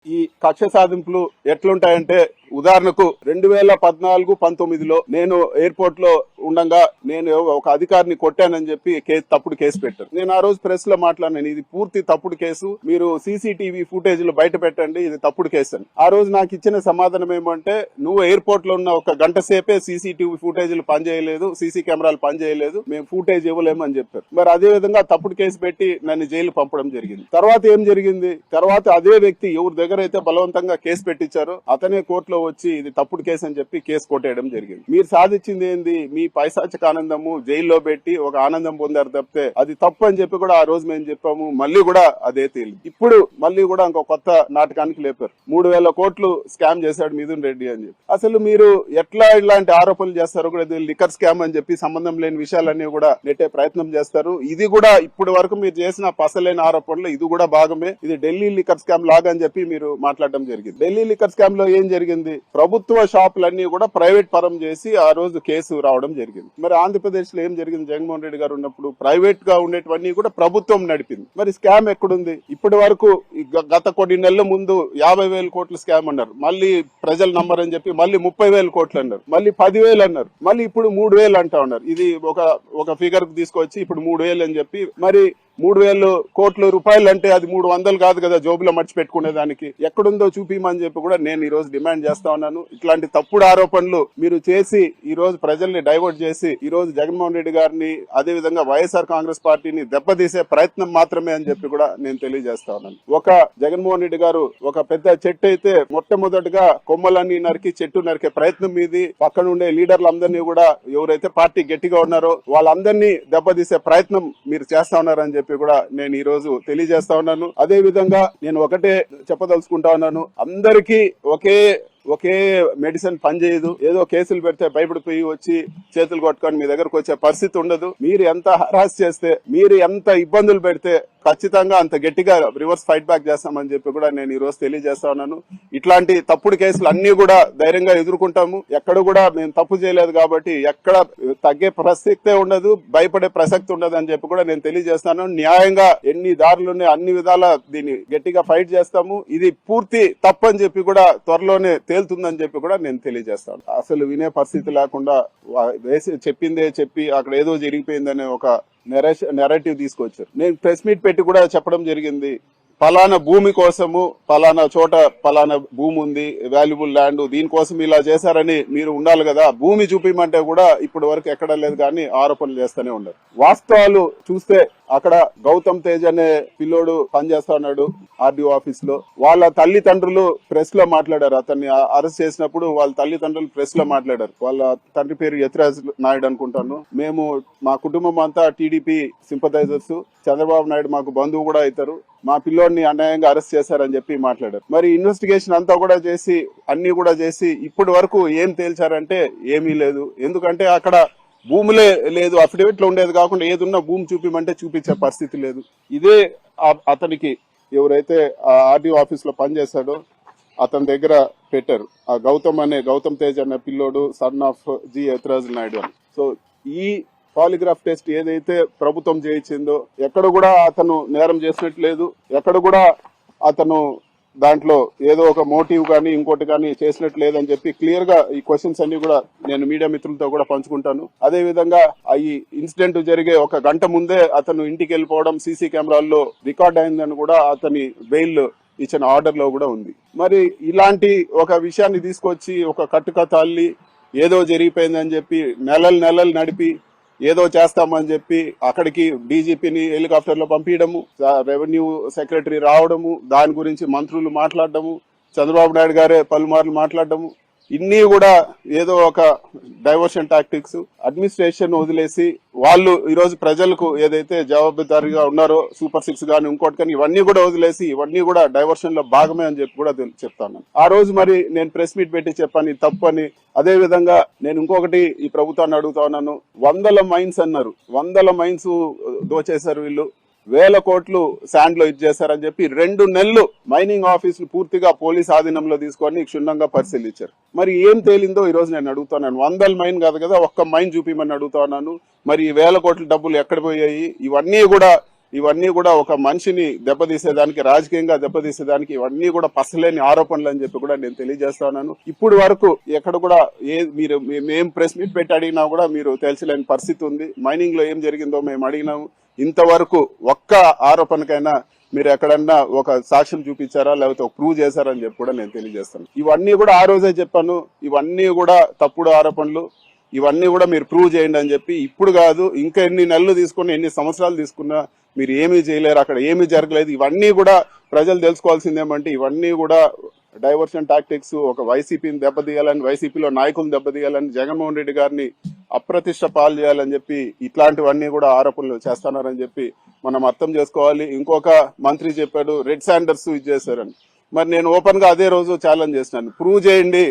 ఈ కక్ష సాధింపులు ఎట్లుంటాయంటే, ఉదాహరణకు 2014-19లో నేను ఎయిర్పోర్ట్ లో ఉండగా నేను ఒక అధికారిని కొట్టానని చెప్పి తప్పుడు కేసు పెట్టారు. నేను ఆ రోజు ప్రెస్ లో మాట్లాడినాను, ఇది పూర్తి తప్పుడు కేసు, మీరు సీసీటీవీ ఫుటేజ్లు బయట పెట్టండి, ఇది తప్పుడు కేసు అని. ఆ రోజు నాకు ఇచ్చిన సమాధానం ఏమంటే, నువ్వు ఎయిర్పోర్ట్ లో ఉన్న ఒక గంట సేపే సీసీటీవీ ఫుటేజ్లు పనిచేయలేదు, సీసీ కెమెరాలు పనిచేయలేదు, మేము ఫుటేజ్ ఇవ్వలేమని చెప్పారు. మరి అదే విధంగా తప్పుడు కేసు పెట్టి నన్ను జైలు పంపడం జరిగింది. తర్వాత ఏం జరిగింది, తర్వాత అదే వ్యక్తి ఎవరి దగ్గర అయితే బలవంతంగా కేసు పెట్టించారో అతనే కోర్టులో వచ్చి ఇది తప్పుడు కేసు అని చెప్పి కేసు కొట్టేయడం జరిగింది. మీరు సాధించింది ఏంది, మీ పైశాచిక ఆనందము, జైల్లో పెట్టి ఒక ఆనందం పొందారు తప్పితే అది తప్పు అని చెప్పి కూడా ఆ రోజు మేము చెప్పాము. మళ్ళీ కూడా అదే తేలి ఇప్పుడు మళ్ళీ కూడా ఇంకో కొత్త నాటకానికి లేపారు. 3,000 కోట్లు స్కామ్ చేశాడు మిథున్ రెడ్డి అని చెప్పి. అసలు మీరు ఎట్లా ఇలాంటి ఆరోపణలు చేస్తారో కూడా, లిక్కర్ స్కామ్ అని చెప్పి సంబంధం లేని విషయాలన్నీ కూడా నెట్టే ప్రయత్నం చేస్తారు. ఇది కూడా ఇప్పటి వరకు మీరు చేసిన పసలేని ఆరోపణలు ఇది కూడా భాగమే. ఇది ఢిల్లీ లిక్కర్ స్కామ్ లాగా అని చెప్పి మీరు మాట్లాడడం జరిగింది. ఢిల్లీ లిక్కర్ స్కామ్ లో ఏం జరిగింది, ప్రభుత్వ షాపులన్నీ కూడా ప్రైవేట్ పరం చేసి ఆ రోజు కేసు రావడం జరిగింది. మరి ఆంధ్రప్రదేశ్ లో ఏం జరిగింది, జగన్మోహన్ రెడ్డి గారు ఉన్నప్పుడు ప్రైవేట్ గా ఉండేటివన్నీ కూడా ప్రభుత్వం నడిపింది. మరి స్కామ్ ఎక్కడుంది? ఇప్పటి వరకు గత కొన్ని నెలల ముందు 50,000 కోట్ల స్కామ్ అన్నారు, మళ్ళీ ప్రజలు నమ్మరని చెప్పి మళ్ళీ 30,000 కోట్లు అన్నారు, మళ్ళీ 10,000 అన్నారు, మళ్ళీ ఇప్పుడు 3,000 అంటా ఉన్నారు. ఇది ఒక ఫిగర్ కు తీసుకొచ్చి ఇప్పుడు 3,000 అని చెప్పి, మరి 3,000 కోట్ల రూపాయలు అంటే అది 300 కాదు కదా జోబులో మర్చి పెట్టుకునే దానికి. ఎక్కడుందో చూపిమని చెప్పి కూడా నేను ఈ రోజు డిమాండ్ చేస్తా ఉన్నాను. ఇట్లాంటి తప్పుడు ఆరోపణలు మీరు చేసి ఈ రోజు ప్రజల్ని డైవర్ట్ చేసి ఈ రోజు జగన్మోహన్ రెడ్డి గారిని, అదే విధంగా వైఎస్ఆర్ కాంగ్రెస్ పార్టీని దెబ్బతీసే ప్రయత్నం మాత్రమే అని చెప్పి కూడా నేను తెలియజేస్తా ఉన్నాను. ఒక జగన్మోహన్ రెడ్డి గారు ఒక పెద్ద చెట్టు అయితే మొట్టమొదటిగా కొమ్మలన్నీ నరికి చెట్టు నరికే ప్రయత్నం మీది. పక్కన ఉండే లీడర్లందరినీ కూడా, ఎవరైతే పార్టీ గట్టిగా ఉన్నారో వాళ్ళందరినీ దెబ్బతీసే ప్రయత్నం మీరు చేస్తా ఉన్నారని చెప్పి కూడా నేను ఈ రోజు తెలియజేస్తా ఉన్నాను. అదే విధంగా నేను ఒకటే చెప్పదలుచుకుంటా ఉన్నాను, అందరికీ ఒకే మెడిసిన్ పనిచేయదు. ఏదో కేసులు పెడితే భయపడిపోయి వచ్చి చేతులు కొట్టుకొని మీ దగ్గరకు వచ్చే పరిస్థితి ఉండదు. మీరు ఎంత హరాస్ చేస్తే, మీరు ఎంత ఇబ్బందులు పెడితే ఖచ్చితంగా అంత గట్టిగా రివర్స్ ఫైట్ బ్యాక్ చేస్తామని చెప్పి కూడా నేను ఈ రోజు తెలియజేస్తా ఉన్నాను. ఇట్లాంటి తప్పుడు కేసులు అన్ని కూడా ధైర్యంగా ఎదుర్కొంటాము. ఎక్కడ కూడా మేము తప్పు చేయలేదు కాబట్టి ఎక్కడ తగ్గే ప్రసక్తే ఉండదు, భయపడే ప్రసక్తి ఉండదు అని చెప్పి కూడా నేను తెలియజేస్తాను. న్యాయంగా ఎన్ని దారులున్నాయి అన్ని విధాలా దీన్ని గట్టిగా ఫైట్ చేస్తాము. ఇది పూర్తి తప్పని చెప్పి కూడా త్వరలోనే తేలుతుందని చెప్పి కూడా నేను తెలియజేస్తాను. అసలు వినే పరిస్థితి లేకుండా చెప్పిందే చెప్పి అక్కడ ఏదో జరిగిపోయిందనే ఒక నెరేటివ్ తీసుకొచ్చారు. నేను ప్రెస్ మీట్ పెట్టి కూడా చెప్పడం జరిగింది, పలానా భూమి కోసము పలానా చోట పలానా భూమి ఉంది, వాల్యుబుల్ ల్యాండ్, దీనికోసం ఇలా చేశారని మీరు ఉండాలి కదా. భూమి చూపించమంటే కూడా ఇప్పటి వరకు ఎక్కడ లేదు, కానీ ఆరోపణలు చేస్తూనే ఉన్నారు. వాస్తవాలు చూస్తే అక్కడ గౌతమ్ తేజ్ అనే పిల్లోడు పనిచేస్తా ఉన్నాడు ఆర్డీఓ ఆఫీస్ లో. వాళ్ళ తల్లిదండ్రులు ప్రెస్ లో మాట్లాడారు. అతన్ని అరెస్ట్ చేసినప్పుడు వాళ్ళ తల్లిదండ్రులు ప్రెస్ లో మాట్లాడారు. వాళ్ళ తండ్రి పేరు యతిరాజ్ నాయుడు అనుకుంటాను. మేము మా కుటుంబం అంతా టీడీపీ సింపథైజర్స్, చంద్రబాబు నాయుడు మాకు బంధువు కూడా అవుతారు, మా పిల్లోడిని అన్యాయంగా అరెస్ట్ చేశారని చెప్పి మాట్లాడారు. మరి ఇన్వెస్టిగేషన్ అంతా కూడా చేసి అన్ని కూడా చేసి ఇప్పటి వరకు ఏం తేల్చారంటే ఏమీ లేదు. ఎందుకంటే అక్కడ భూములే లేదు, అఫిడవిట్ లో ఉండేది కాకుండా ఏదున్నా భూమి చూపిమంటే చూపించే పరిస్థితి లేదు. ఇదే అతనికి ఎవరైతే ఆర్డీఓ ఆఫీస్ లో పనిచేశాడో అతని దగ్గర పెట్టారు. ఆ గౌతమ్ తేజ్ అనే పిల్లోడు son of G Yathiraj Naidu అని. సో ఈ పాలిగ్రాఫ్ టెస్ట్ ఏదైతే ప్రభుత్వం చేయించిందో ఎక్కడ కూడా అతను నేరం చేసినట్లేదు, ఎక్కడ కూడా అతను దాంట్లో ఏదో ఒక మోటివ్ కానీ ఇంకోటి కానీ చేసినట్టు లేదని చెప్పి క్లియర్ గా ఈ క్వశ్చన్స్ అన్ని కూడా నేను మీడియా మిత్రులతో కూడా పంచుకుంటాను. అదే విధంగా ఈ ఇన్సిడెంట్ జరిగే ఒక గంట ముందే అతను ఇంటికి వెళ్ళిపోవడం సీసీ కెమెరాల్లో రికార్డ్ అయిందని కూడా అతని బెయిల్ ఇచ్చిన ఆర్డర్ లో కూడా ఉంది. మరి ఇలాంటి ఒక విషయాన్ని తీసుకొచ్చి ఒక కట్టుకథ అల్లి ఏదో జరిగిపోయిందని చెప్పి నెలలు నడిపి ఏదో చేస్తామని చెప్పి అక్కడికి డీజీపీని హెలికాప్టర్ లో పంపించడము, రెవెన్యూ సెక్రటరీ రావడము, దాని గురించి మంత్రులు మాట్లాడడము, చంద్రబాబు నాయుడు గారే పలుమార్లు మాట్లాడడము, ఇన్ని కూడా ఏదో ఒక డైవర్షన్ టాక్టిక్స్. అడ్మినిస్ట్రేషన్ వదిలేసి వాళ్ళు ఈ రోజు ప్రజలకు ఏదైతే జవాబుదారీగా ఉన్నారో సూపర్ 6 కానీ ఇంకోటి కానీ ఇవన్నీ కూడా వదిలేసి ఇవన్నీ కూడా డైవర్షన్ లో భాగమే అని చెప్పి కూడా చెప్తాను. ఆ రోజు మరి నేను ప్రెస్ మీట్ పెట్టి చెప్పాను ఇది తప్పు అని. అదే విధంగా నేను ఇంకొకటి ఈ ప్రభుత్వాన్ని అడుగుతా ఉన్నాను, 100 మైన్స్ అన్నారు, 100 మైన్స్ దోచేశారు వీళ్ళు, 1000 కోట్లు శాండ్ లో ఇచ్చేశారని చెప్పి 2 నెలలు మైనింగ్ ఆఫీసులు పూర్తిగా పోలీస్ ఆధీనంలో తీసుకొని క్షుణ్ణంగా పరిశీలించారు. మరి ఏం తేలిందో ఈ రోజు నేను అడుగుతున్నాను. 100 మైన్ కాదు కదా, ఒక్క మైన్ చూపిమని అడుగుతా ఉన్నాను. మరి 1000 కోట్ల డబ్బులు ఎక్కడ పోయాయి? ఇవన్నీ కూడా ఇవన్నీ కూడా ఒక మనిషిని దెబ్బతీసేదానికి, రాజకీయంగా దెబ్బతీసేదానికి ఇవన్నీ కూడా పసలేని ఆరోపణలు అని చెప్పి కూడా నేను తెలియజేస్తా ఉన్నాను. ఇప్పుడు వరకు ఎక్కడ కూడా మీరు మేము ప్రెస్ మీట్ పెట్టి అడిగినా కూడా మీరు తెలియలేని పరిస్థితి ఉంది. మైనింగ్ లో ఏం జరిగిందో మేము అడిగినాము, ఇంతవరకు ఒక్క ఆరోపణకైనా మీరు ఎక్కడన్నా ఒక సాక్ష్యం చూపించారా లేకపోతే ఒక ప్రూవ్ చేశారని చెప్పి కూడా నేను తెలియజేస్తాను. ఇవన్నీ కూడా ఆ రోజే చెప్పాను, ఇవన్నీ కూడా తప్పుడు ఆరోపణలు, ఇవన్నీ కూడా మీరు ప్రూవ్ చేయండి అని చెప్పి. ఇప్పుడు కాదు, ఇంకా ఎన్ని నెలలు తీసుకున్నా, ఎన్ని సంవత్సరాలు తీసుకున్నా మీరు ఏమీ చేయలేరు, అక్కడ ఏమీ జరగలేదు. ఇవన్నీ కూడా ప్రజలు తెలుసుకోవాల్సింది ఏమంటే ఇవన్నీ కూడా డైవర్షన్ టాక్టిక్స్, ఒక వైసీపీని దెబ్బతీయాలని, వైసీపీలో నాయకులను దెబ్బతీయాలని, జగన్మోహన్ రెడ్డి గారిని అప్రతిష్ట పాలు చేయాలని చెప్పి ఇట్లాంటివన్నీ కూడా ఆరోపణలు చేస్తున్నారని చెప్పి మనం అర్థం చేసుకోవాలి. ఇంకొక మంత్రి చెప్పాడు రెడ్ శాండర్స్ ఇది చేశారని. మరి నేను ఓపెన్ గా అదే రోజు ఛాలెంజ్ చేసినాను, ప్రూవ్ చేయండి,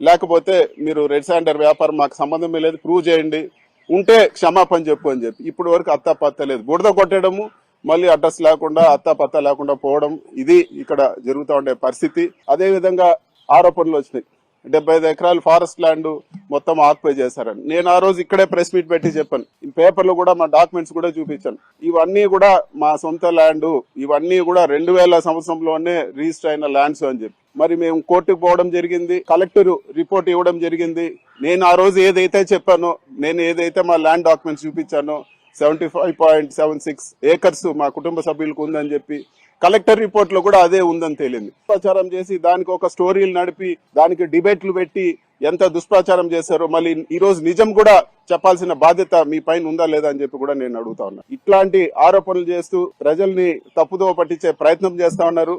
లేకపోతే మీరు రెడ్ శాండర్ వ్యాపారం మాకు సంబంధమే లేదు, ప్రూవ్ చేయండి, ఉంటే క్షమాపణ చెప్పు అని చెప్పి. ఇప్పుడు వరకు అత్తాపత్తా లేదు, బుడద కొట్టడము, మళ్ళీ అడ్రస్ లేకుండా అత్తాపత్తా లేకుండా పోవడం, ఇది ఇక్కడ జరుగుతూ ఉండే పరిస్థితి. అదే విధంగా ఆరోపణలు వచ్చినాయి, 75 ఎకరాలు ఫారెస్ట్ ల్యాండ్ మొత్తం ఆక్యుపై చేశారని. నేను ఆ రోజు ఇక్కడే ప్రెస్ మీట్ పెట్టి చెప్పాను, ఈ పేపర్లో కూడా మా డాక్యుమెంట్స్ కూడా చూపించాను. ఇవన్నీ కూడా మా సొంత ల్యాండ్, ఇవన్నీ కూడా 2000 సంవత్సరంలోనే రిజిస్టర్ అయిన ల్యాండ్స్ అని చెప్పి. మరి మేము కోర్టుకు పోవడం జరిగింది, కలెక్టర్ రిపోర్ట్ ఇవ్వడం జరిగింది. నేను ఆ రోజు ఏదైతే చెప్పానో, నేను ఏదైతే మా ల్యాండ్ డాక్యుమెంట్స్ చూపించానో 75.76 ఏకర్స్ మా కుటుంబ సభ్యులకు ఉందని చెప్పి, కలెక్టర్ రిపోర్ట్ లో కూడా అదే ఉందని తేలింది. ప్రచారం చేసి దానికి ఒక స్టోరీలు నడిపి దానికి డిబేట్లు పెట్టి ఎంత దుష్ప్రచారం చేశారో మళ్ళీ ఈ రోజు నిజం కూడా చెప్పాల్సిన బాధ్యత మీ పైన ఉందా లేదా అని చెప్పి కూడా నేను అడుగుతా ఉన్నా. ఇట్లాంటి ఆరోపణలు చేస్తూ ప్రజల్ని తప్పుదోవ పట్టించే ప్రయత్నం చేస్తా ఉన్నారు.